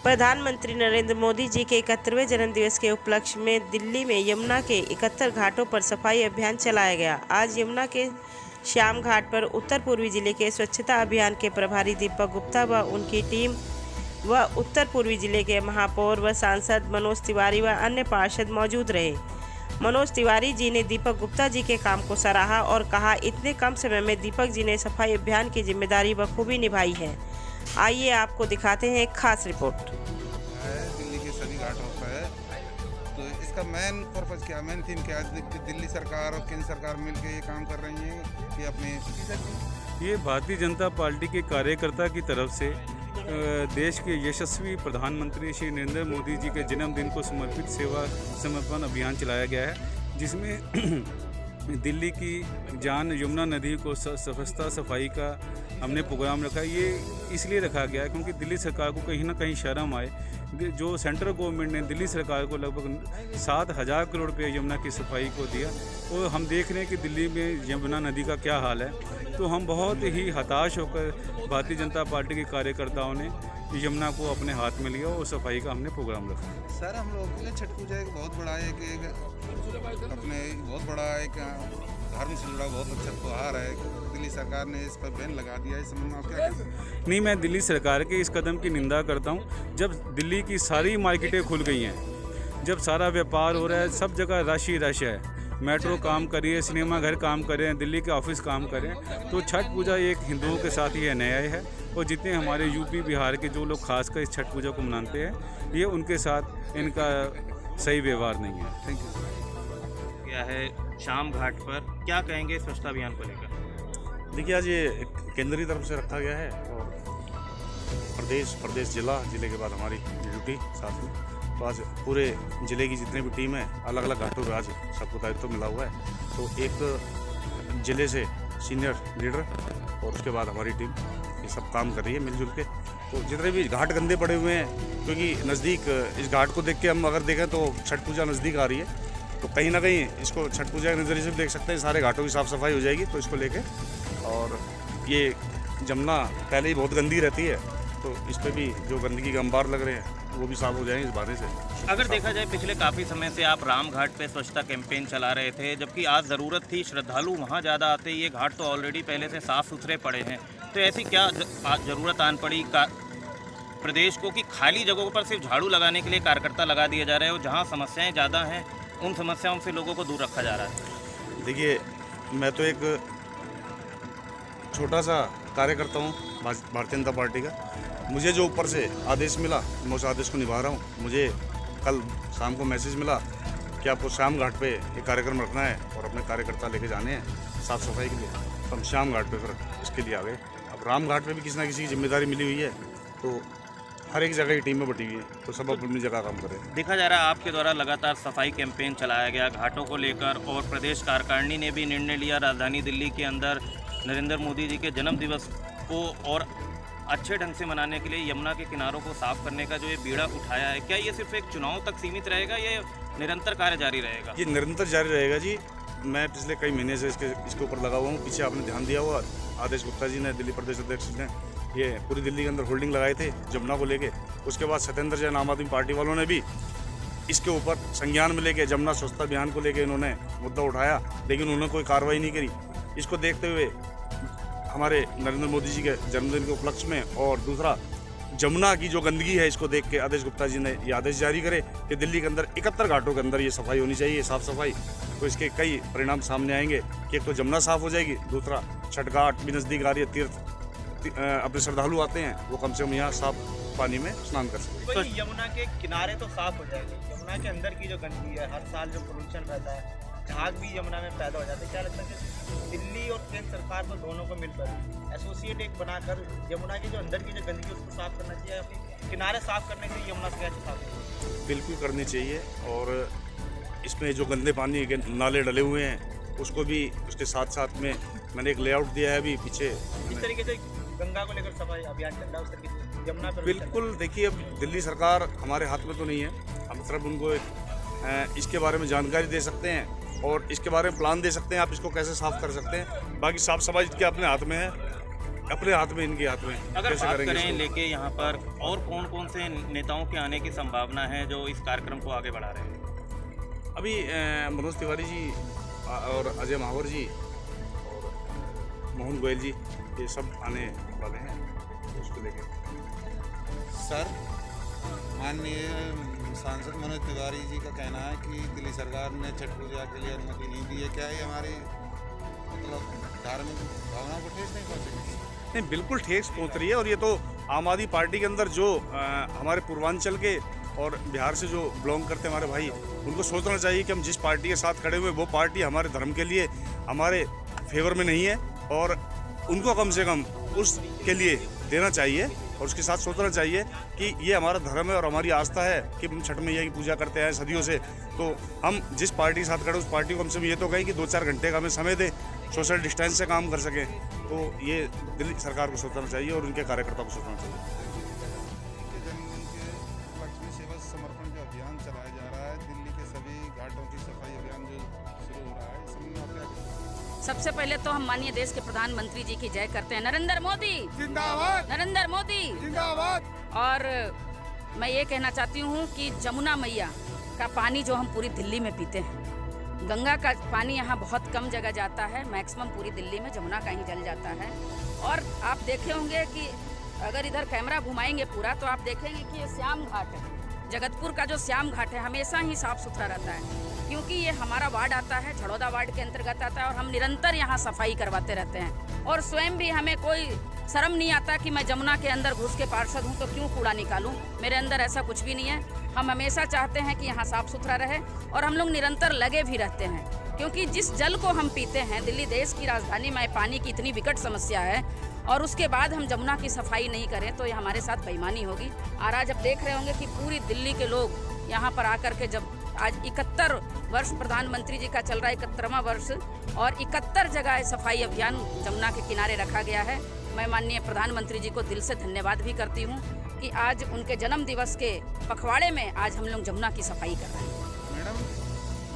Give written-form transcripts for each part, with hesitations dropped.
प्रधानमंत्री नरेंद्र मोदी जी के 71वें जन्मदिवस के उपलक्ष्य में दिल्ली में यमुना के 71 घाटों पर सफाई अभियान चलाया गया। आज यमुना के श्याम घाट पर उत्तर पूर्वी जिले के स्वच्छता अभियान के प्रभारी दीपक गुप्ता व उनकी टीम व उत्तर पूर्वी जिले के महापौर व सांसद मनोज तिवारी व अन्य पार्षद मौजूद रहे। मनोज तिवारी जी ने दीपक गुप्ता जी के काम को सराहा और कहा, इतने कम समय में दीपक जी ने सफाई अभियान की जिम्मेदारी बखूबी निभाई है। आइए आपको दिखाते हैं एक खास रिपोर्ट। दिल्ली के सभी घाटों पर है, तो इसका मेन पर्पज़ क्या, मेन थीम क्या है कि दिल्ली सरकार और केंद्र सरकार मिलकर ये काम कर रही है कि अपने ये भारतीय जनता पार्टी के कार्यकर्ता की तरफ से देश के यशस्वी प्रधानमंत्री श्री नरेंद्र मोदी जी के जन्मदिन को समर्पित सेवा समर्पण अभियान चलाया गया है, जिसमें दिल्ली की जान यमुना नदी को स्वच्छता सफाई का हमने प्रोग्राम रखा। ये इसलिए रखा गया है क्योंकि दिल्ली सरकार को कहीं ना कहीं शर्म आए। जो सेंट्रल गवर्नमेंट ने दिल्ली सरकार को लगभग 7,000 करोड़ रुपये यमुना की सफाई को दिया, तो हम देख रहे हैं कि दिल्ली में यमुना नदी का क्या हाल है। तो हम बहुत ही हताश होकर भारतीय जनता पार्टी के कार्यकर्ताओं ने यमुना को अपने हाथ में लिया और सफाई का हमने प्रोग्राम रखा। सर, हम लोगों के लिए छठ पूजा एक बहुत बड़ा एक धर्म से जुड़ा बहुत अच्छा त्यौहार है। दिल्ली सरकार ने इस पर बैन लगा दिया है, इस संबंध में आप क्या कहते हैं? नहीं, मैं दिल्ली सरकार के इस कदम की निंदा करता हूँ। जब दिल्ली की सारी मार्केटें खुल गई हैं, जब सारा व्यापार हो रहा है, सब जगह रश ही रश है, मेट्रो काम कर रही है, सिनेमा घर काम कर रहे हैं, दिल्ली के ऑफिस काम कर रहे हैं, तो छठ पूजा एक हिंदुओं के साथ ही न्याय है। और जितने हमारे यूपी बिहार के जो लोग खासकर इस छठ पूजा को मनाते हैं, ये उनके साथ इनका सही व्यवहार नहीं है। Thank you. क्या है शाम घाट पर, क्या कहेंगे स्वच्छता अभियान को लेकर? देखिए, आज ये केंद्र की तरफ से रखा गया है और प्रदेश जिले के बाद हमारी ड्यूटी साथ में, तो आज पूरे ज़िले की जितने भी टीम है अलग अलग घाटों पर आज सबको दायित्व मिला हुआ है। तो एक ज़िले से सीनियर लीडर और उसके बाद हमारी टीम ये सब काम कर रही है मिलजुल के। तो जितने भी घाट गंदे पड़े हुए हैं, क्योंकि नज़दीक इस घाट को देख के हम अगर देखें तो छठ पूजा नज़दीक आ रही है, तो कहीं ना कहीं इसको छठ पूजा के नज़रिए से भी देख सकते हैं, सारे घाटों की साफ़ सफाई हो जाएगी। तो इसको लेके, और ये जमुना पहले ही बहुत गंदी रहती है, तो इस पर भी जो गंदगी के अंबार लग रहे हैं वो भी साफ हो जाएंगे इस बहाने से। अगर देखा जाए, पिछले काफ़ी समय से आप राम घाट पे स्वच्छता कैंपेन चला रहे थे, जबकि आज ज़रूरत थी, श्रद्धालु वहाँ ज़्यादा आते, ये घाट तो ऑलरेडी पहले से साफ़ सुथरे पड़े हैं, तो ऐसी क्या ज़रूरत आन पड़ी प्रदेश को कि खाली जगहों पर सिर्फ झाड़ू लगाने के लिए कार्यकर्ता लगा दिए जा रहे हैं और जहाँ समस्याएँ ज़्यादा हैं उन समस्याओं से लोगों को दूर रखा जा रहा है? देखिए, मैं तो एक छोटा सा कार्यकर्ता हूँ भारतीय जनता पार्टी का। मुझे जो ऊपर से आदेश मिला, मैं उस आदेश को निभा रहा हूँ। मुझे कल शाम को मैसेज मिला कि आपको शाम घाट पे एक कार्यक्रम रखना है और अपने कार्यकर्ता लेके जाने हैं साफ़ सफाई के लिए, तो हम शाम घाट पे फिर इसके लिए आ गए। अब राम घाट पे भी किसी ना किसी की जिम्मेदारी मिली हुई है, तो हर एक जगह की टीम में बटी हुई है, तो सब अपनी जगह काम करें। देखा जा रहा है आपके द्वारा लगातार सफाई कैंपेन चलाया गया घाटों को लेकर, और प्रदेश कार्यकारिणी ने भी निर्णय लिया राजधानी दिल्ली के अंदर नरेंद्र मोदी जी के जन्म दिवस को और अच्छे ढंग से मनाने के लिए यमुना के किनारों को साफ करने का जो ये बीड़ा उठाया है, क्या ये सिर्फ एक चुनाव तक सीमित रहेगा या निरंतर कार्य जारी रहेगा? ये निरंतर जारी रहेगा जी। मैं पिछले कई महीने से इसके ऊपर लगा हुआ हूँ। पीछे आपने ध्यान दिया हुआ, आदेश गुप्ता जी ने, दिल्ली प्रदेश अध्यक्ष ने, ये पूरी दिल्ली के अंदर होल्डिंग लगाए थे जमुना को लेके। उसके बाद सत्येंद्र जैन आम आदमी पार्टी वालों ने भी इसके ऊपर संज्ञान में लेके जमुना स्वच्छता अभियान को लेके इन्होंने मुद्दा उठाया, लेकिन उन्होंने कोई कार्रवाई नहीं करी। इसको देखते हुए हमारे नरेंद्र मोदी जी के जन्मदिन के उपलक्ष्य में, और दूसरा जमुना की जो गंदगी है, इसको देख के आदेश गुप्ता जी ने ये आदेश जारी करे कि दिल्ली के अंदर 71 घाटों के अंदर ये सफाई होनी चाहिए, साफ़ सफाई। तो इसके कई परिणाम सामने आएंगे कि एक तो जमुना साफ़ हो जाएगी, दूसरा छठ घाट भी नज़दीक आ रही है, तीर्थ अपने श्रद्धालु आते हैं, वो कम से कम यहाँ साफ पानी में स्नान कर सकते हैं। तो यमुना के किनारे तो साफ हो जाएंगे, यमुना के अंदर की जो गंदगी है, हर साल जो पोल्यूशन रहता है, झाग भी यमुना में पैदा हो जाता है। क्या लगता है कि दिल्ली और केंद्र सरकार को दोनों को मिलकर एसोसिएट एक बनाकर यमुना की जो अंदर की जो गंदगी उसको साफ करना चाहिए, या किनारे साफ करने के लिए यमुना से कैसे साफ करना? बिल्कुल करनी चाहिए, और इसमें जो गंदे पानी के नाले डले हुए हैं उसको भी उसके साथ साथ में मैंने एक लेआउट दिया है अभी पीछे। इस तरीके से गंगा को लेकर सफाई अभियान चल रहा है, उस तरीके से यमुना पर बिल्कुल। देखिए, अब दिल्ली सरकार हमारे हाथ में तो नहीं है, हम सिर्फ उनको इसके बारे में जानकारी दे सकते हैं और इसके बारे में प्लान दे सकते हैं, आप इसको कैसे साफ़ कर सकते हैं। बाकी साफ़ सफाई इसके अपने हाथ में है, अपने हाथ में, इनके हाथ में। अगर कैसे बात करेंगे करें इसको? लेके यहाँ पर और कौन कौन से नेताओं के आने की संभावना है जो इस कार्यक्रम को आगे बढ़ा रहे हैं? अभी मनोज तिवारी जी और अजय महावर जी और मोहन गोयल जी, ये सब आने वाले हैं उसको लेके। सर, माननीय सांसद मनोज तिवारी जी का कहना है कि दिल्ली सरकार ने छठ पूजा के लिए अनुमति नहीं दी है। क्या ये हमारी मतलब धार्मिक भावनाओं को ठेस नहीं पहुँचेगी? नहीं, बिल्कुल ठेस पहुंच रही है। और ये तो आम आदमी पार्टी के अंदर जो हमारे पूर्वांचल के और बिहार से जो बिलोंग करते हैं हमारे भाई, उनको सोचना चाहिए कि हम जिस पार्टी के साथ खड़े हुए वो पार्टी हमारे धर्म के लिए हमारे फेवर में नहीं है, और उनको कम से कम उसके लिए देना चाहिए और उसके साथ सोचना चाहिए कि ये हमारा धर्म है और हमारी आस्था है कि हम छठ मैया की पूजा करते हैं सदियों से। तो हम जिस पार्टी के साथ खड़े उस पार्टी को कम से कम ये तो कहें कि 2-4 घंटे का हमें समय दें, सोशल डिस्टेंस से काम कर सकें। तो ये दिल्ली सरकार को सोचना चाहिए और उनके कार्यकर्ताओं को सोचना चाहिए। इनके जन्मदिन के उपलक्ष्य में सेवा समर्पण जो अभियान चलाया जा रहा है, दिल्ली के सभी घाटों की सफाई अभियान जो शुरू हो रहा है, इस समय आप क्या कहेंगे? सबसे पहले तो हम माननीय देश के प्रधानमंत्री जी की जय करते हैं। नरेंद्र मोदी जिंदाबाद, नरेंद्र मोदी जिंदाबाद। और मैं ये कहना चाहती हूँ कि जमुना मैया का पानी जो हम पूरी दिल्ली में पीते हैं, गंगा का पानी यहाँ बहुत कम जगह जाता है, मैक्सिमम पूरी दिल्ली में जमुना का ही जल जाता है। और आप देखे होंगे कि अगर इधर कैमरा घुमाएंगे पूरा तो आप देखेंगे कि ये श्याम घाट है, जगतपुर का जो श्याम घाट है हमेशा ही साफ सुथरा रहता है, क्योंकि ये हमारा वार्ड आता है, झड़ौदा वार्ड के अंतर्गत आता है, और हम निरंतर यहाँ सफाई करवाते रहते हैं। और स्वयं भी हमें कोई शर्म नहीं आता कि मैं जमुना के अंदर घुस के पार्षद हूँ तो क्यों कूड़ा निकालूं, मेरे अंदर ऐसा कुछ भी नहीं है। हम हमेशा चाहते हैं कि यहाँ साफ सुथरा रहे और हम लोग निरंतर लगे भी रहते हैं, क्योंकि जिस जल को हम पीते हैं, दिल्ली देश की राजधानी में पानी की इतनी विकट समस्या है, और उसके बाद हम जमुना की सफाई नहीं करें तो ये हमारे साथ बेईमानी होगी। और आज आप देख रहे होंगे कि पूरी दिल्ली के लोग यहाँ पर आकर के, जब आज 71 वर्ष प्रधानमंत्री जी का चल रहा है, 71वां वर्ष, और 71 जगह सफाई अभियान जमुना के किनारे रखा गया है। मैं माननीय प्रधानमंत्री जी को दिल से धन्यवाद भी करती हूँ कि आज उनके जन्म दिवस के पखवाड़े में आज हम लोग जमुना की सफाई कर रहे हैं। मैडम,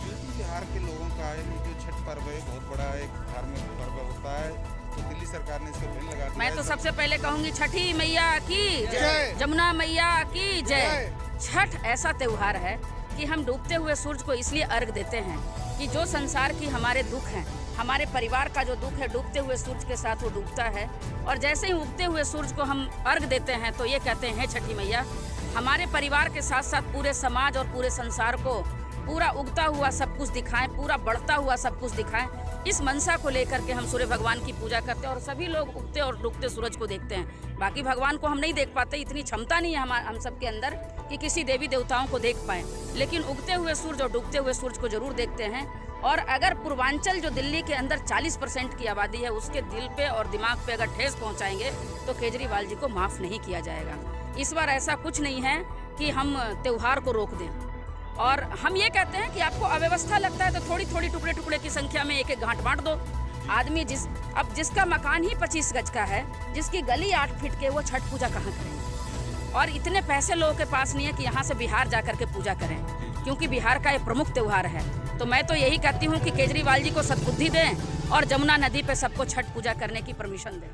यूपी बिहार के लोगों का जो छठ पर्व है बहुत बड़ा एक धार्मिक पर्व होता है, तो दिल्ली सरकार ने इसको बैन लगा दिया। मैं तो सबसे पहले कहूँगी छठी मैया की जय, जमुना मैया की जय। छठ ऐसा त्योहार है कि हम डूबते हुए सूरज को इसलिए अर्घ देते हैं कि जो संसार की हमारे दुख हैं, हमारे परिवार का जो दुख है, डूबते हुए सूरज के साथ वो डूबता है। और जैसे ही उगते हुए सूरज को हम अर्घ देते हैं तो ये कहते हैं, छठी मैया हमारे परिवार के साथ साथ पूरे समाज और पूरे संसार को पूरा उगता हुआ सब कुछ दिखाएं, पूरा बढ़ता हुआ सब कुछ दिखाएं। इस मनसा को लेकर के हम सूर्य भगवान की पूजा करते हैं और सभी लोग उगते और डूबते सूरज को देखते हैं। बाकी भगवान को हम नहीं देख पाते, इतनी क्षमता नहीं है हम सबके अंदर कि किसी देवी देवताओं को देख पाएं, लेकिन उगते हुए सूरज और डूबते हुए सूरज को जरूर देखते हैं। और अगर पूर्वांचल जो दिल्ली के अंदर 40% की आबादी है, उसके दिल पे और दिमाग पे अगर ठेस पहुंचाएंगे तो केजरीवाल जी को माफ़ नहीं किया जाएगा। इस बार ऐसा कुछ नहीं है कि हम त्योहार को रोक दें। और हम ये कहते हैं कि आपको अव्यवस्था लगता है तो थोड़ी थोड़ी टुकड़े टुकड़े की संख्या में एक एक घाट बांट दो। आदमी जिसका मकान ही 25 गज का है, जिसकी गली 8 फीट के, वो छठ पूजा कहाँ करेंगे? और इतने पैसे लोगों के पास नहीं है कि यहाँ से बिहार जा कर के पूजा करें, क्योंकि बिहार का ये प्रमुख त्यौहार है। तो मैं तो यही कहती हूँ कि केजरीवाल जी को सद्बुद्धि दें और जमुना नदी पे सबको छठ पूजा करने की परमिशन दें।